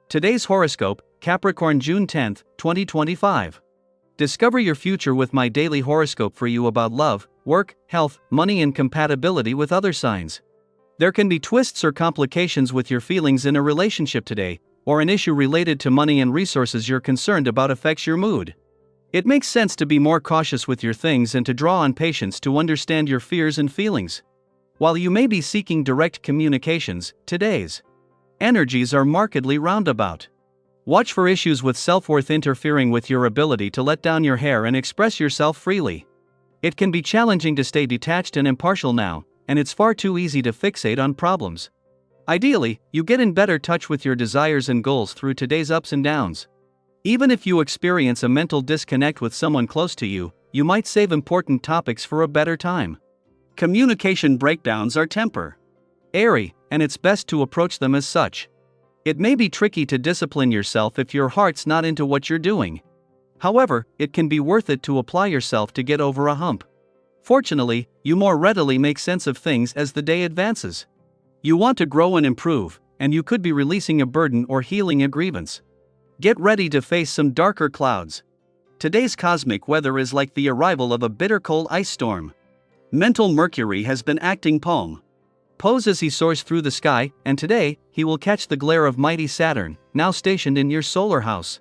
Today's horoscope, Capricorn June 10, 2025. Discover your future with my daily horoscope for you about love, work, health, money and compatibility with other signs. There can be twists or complications with your feelings in a relationship today, or an issue related to money and resources you're concerned about affects your mood. It makes sense to be more cautious with your things and to draw on patience to understand your fears and feelings. While you may be seeking direct communications, today's energies are markedly roundabout. Watch for issues with self-worth interfering with your ability to let down your hair and express yourself freely. It can be challenging to stay detached and impartial now, and it's far too easy to fixate on problems. Ideally, you get in better touch with your desires and goals through today's ups and downs. Even if you experience a mental disconnect with someone close to you, you might save important topics for a better time. Communication breakdowns are temporary, and it's best to approach them as such. It may be tricky to discipline yourself if your heart's not into what you're doing. However, it can be worth it to apply yourself to get over a hump. Fortunately, you more readily make sense of things as the day advances. You want to grow and improve, and you could be releasing a burden or healing a grievance. Get ready to face some darker clouds. Today's cosmic weather is like the arrival of a bitter cold ice storm. Mental Mercury has been acting pose as he soars through the sky, and today, he will catch the glare of mighty Saturn, now stationed in your solar house.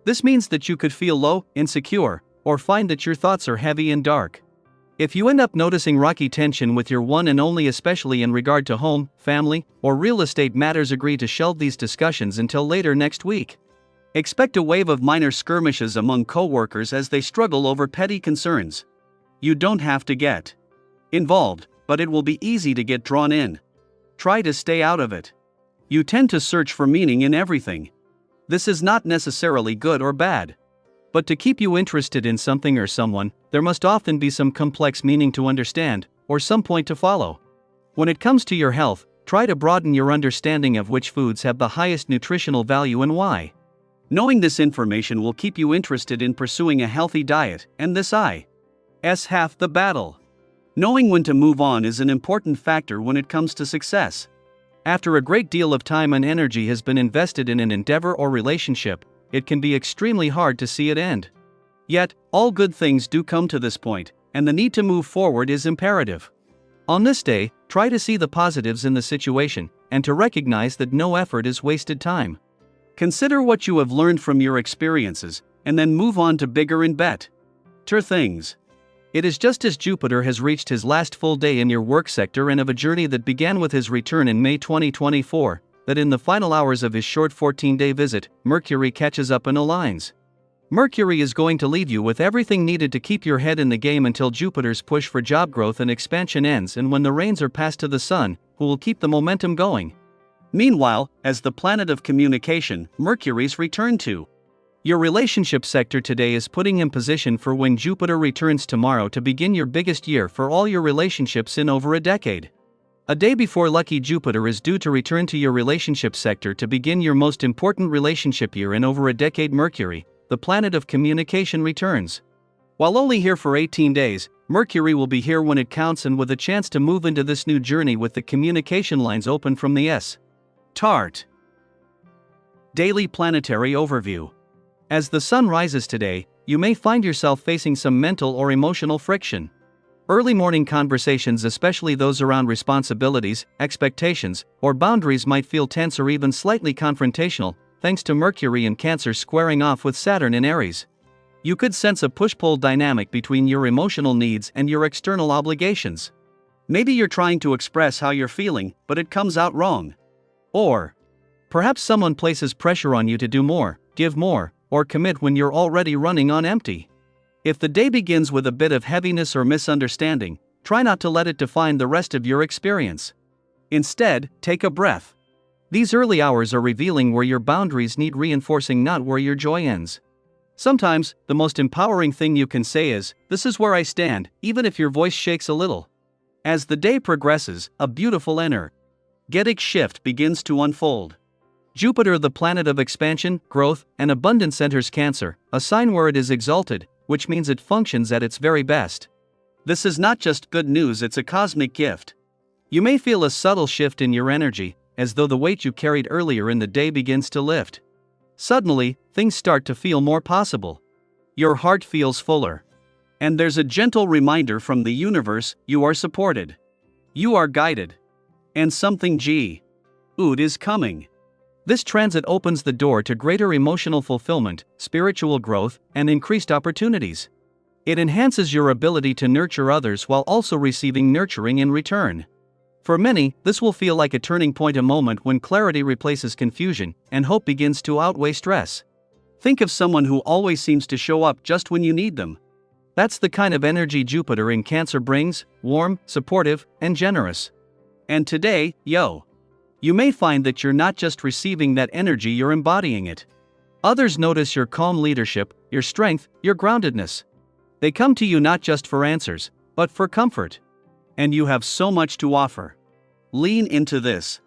This means that you could feel low, insecure, or find that your thoughts are heavy and dark. If you end up noticing rocky tension with your one and only, especially in regard to home, family, or real estate matters, agree to shelve these discussions until later next week. Expect a wave of minor skirmishes among co-workers as they struggle over petty concerns. You don't have to get involved, but it will be easy to get drawn in. Try to stay out of it. You tend to search for meaning in everything. This is not necessarily good or bad. But to keep you interested in something or someone, there must often be some complex meaning to understand, or some point to follow. When it comes to your health, try to broaden your understanding of which foods have the highest nutritional value and why. Knowing this information will keep you interested in pursuing a healthy diet, and this is half the battle. Knowing when to move on is an important factor when it comes to success. After a great deal of time and energy has been invested in an endeavor or relationship, it can be extremely hard to see it end. Yet, all good things do come to this point, and the need to move forward is imperative. On this day, try to see the positives in the situation, and to recognize that no effort is wasted time. Consider what you have learned from your experiences, and then move on to bigger and better things. It is just as Jupiter has reached his last full day in your work sector and of a journey that began with his return in May 2024, that in the final hours of his short 14-day visit, Mercury catches up and aligns. Mercury is going to leave you with everything needed to keep your head in the game until Jupiter's push for job growth and expansion ends, and when the reins are passed to the Sun, who will keep the momentum going. Meanwhile, as the planet of communication, Mercury's return to your relationship sector today is putting in position for when Jupiter returns tomorrow to begin your biggest year for all your relationships in over a decade. A day before lucky Jupiter is due to return to your relationship sector to begin your most important relationship year in over a decade, Mercury, the planet of communication, returns. While only here for 18 days, Mercury will be here when it counts, and with a chance to move into this new journey with the communication lines open from the start. Daily planetary overview. As the Sun rises today, you may find yourself facing some mental or emotional friction. Early morning conversations, especially those around responsibilities, expectations, or boundaries, might feel tense or even slightly confrontational, thanks to Mercury in Cancer squaring off with Saturn in Aries. You could sense a push-pull dynamic between your emotional needs and your external obligations. Maybe you're trying to express how you're feeling, but it comes out wrong. Or perhaps someone places pressure on you to do more, give more, or commit when you're already running on empty. If the day begins with a bit of heaviness or misunderstanding, try not to let it define the rest of your experience. Instead, take a breath. These early hours are revealing where your boundaries need reinforcing, not where your joy ends. Sometimes, the most empowering thing you can say is, "This is where I stand," even if your voice shakes a little. As the day progresses, a beautiful energetic shift begins to unfold. Jupiter, the planet of expansion, growth, and abundance, enters Cancer, a sign where it is exalted, which means it functions at its very best. This is not just good news, it's a cosmic gift. You may feel a subtle shift in your energy, as though the weight you carried earlier in the day begins to lift. Suddenly, things start to feel more possible. Your heart feels fuller. And there's a gentle reminder from the universe: you are supported. You are guided. And something good is coming. This transit opens the door to greater emotional fulfillment, spiritual growth, and increased opportunities. It enhances your ability to nurture others while also receiving nurturing in return. For many, this will feel like a turning point, a moment when clarity replaces confusion and hope begins to outweigh stress. Think of someone who always seems to show up just when you need them. That's the kind of energy Jupiter in Cancer brings: warm, supportive, and generous. And today, you may find that you're not just receiving that energy, you're embodying it. Others notice your calm leadership, your strength, your groundedness. They come to you not just for answers, but for comfort. And you have so much to offer. Lean into this.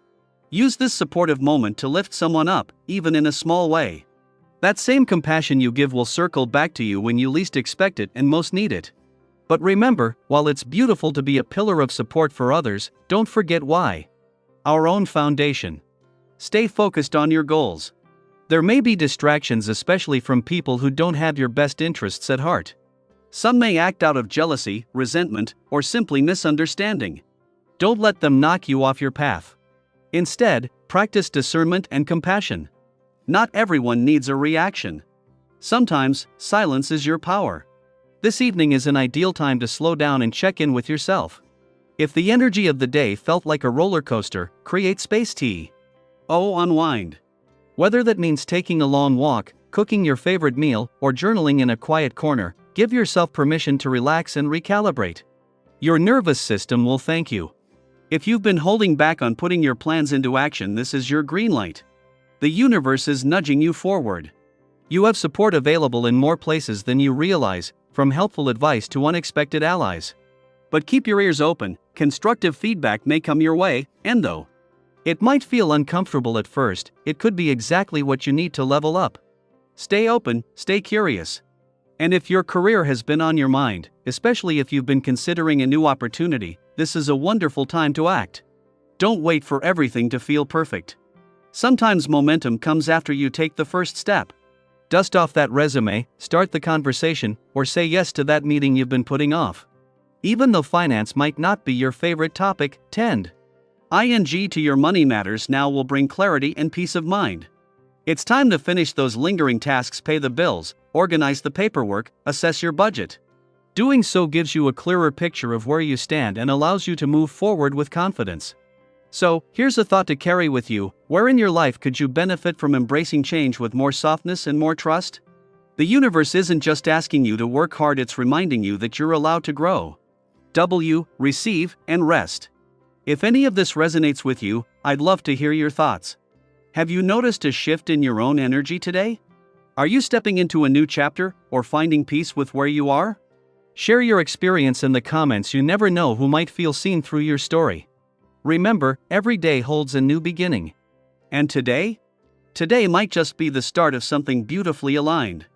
Use this supportive moment to lift someone up, even in a small way. That same compassion you give will circle back to you when you least expect it and most need it. But remember, while it's beautiful to be a pillar of support for others, don't forget why. Our own foundation. Stay focused on your goals. There may be distractions, especially from people who don't have your best interests at heart. Some may act out of jealousy, resentment, or simply misunderstanding. Don't let them knock you off your path. Instead, practice discernment and compassion. Not everyone needs a reaction. Sometimes, silence is your power. This evening is an ideal time to slow down and check in with yourself. If the energy of the day felt like a roller coaster, create space. Unwind. Whether that means taking a long walk, cooking your favorite meal, or journaling in a quiet corner, give yourself permission to relax and recalibrate. Your nervous system will thank you. If you've been holding back on putting your plans into action, this is your green light. The universe is nudging you forward. You have support available in more places than you realize, from helpful advice to unexpected allies. But keep your ears open, constructive feedback may come your way, and though it might feel uncomfortable at first, it could be exactly what you need to level up. Stay open, stay curious. And if your career has been on your mind, especially if you've been considering a new opportunity, this is a wonderful time to act. Don't wait for everything to feel perfect. Sometimes momentum comes after you take the first step. Dust off that resume, start the conversation, or say yes to that meeting you've been putting off. Even though finance might not be your favorite topic, tend ing to your money matters now will bring clarity and peace of mind. It's time to finish those lingering tasks, pay the bills, organize the paperwork, assess your budget. Doing so gives you a clearer picture of where you stand and allows you to move forward with confidence. So, here's a thought to carry with you: where in your life could you benefit from embracing change with more softness and more trust? The universe isn't just asking you to work hard, it's reminding you that you're allowed to grow. Receive, and rest. If any of this resonates with you, I'd love to hear your thoughts. Have you noticed a shift in your own energy today? Are you stepping into a new chapter, or finding peace with where you are? Share your experience in the comments. You never know who might feel seen through your story. Remember, every day holds a new beginning. And today? Today might just be the start of something beautifully aligned.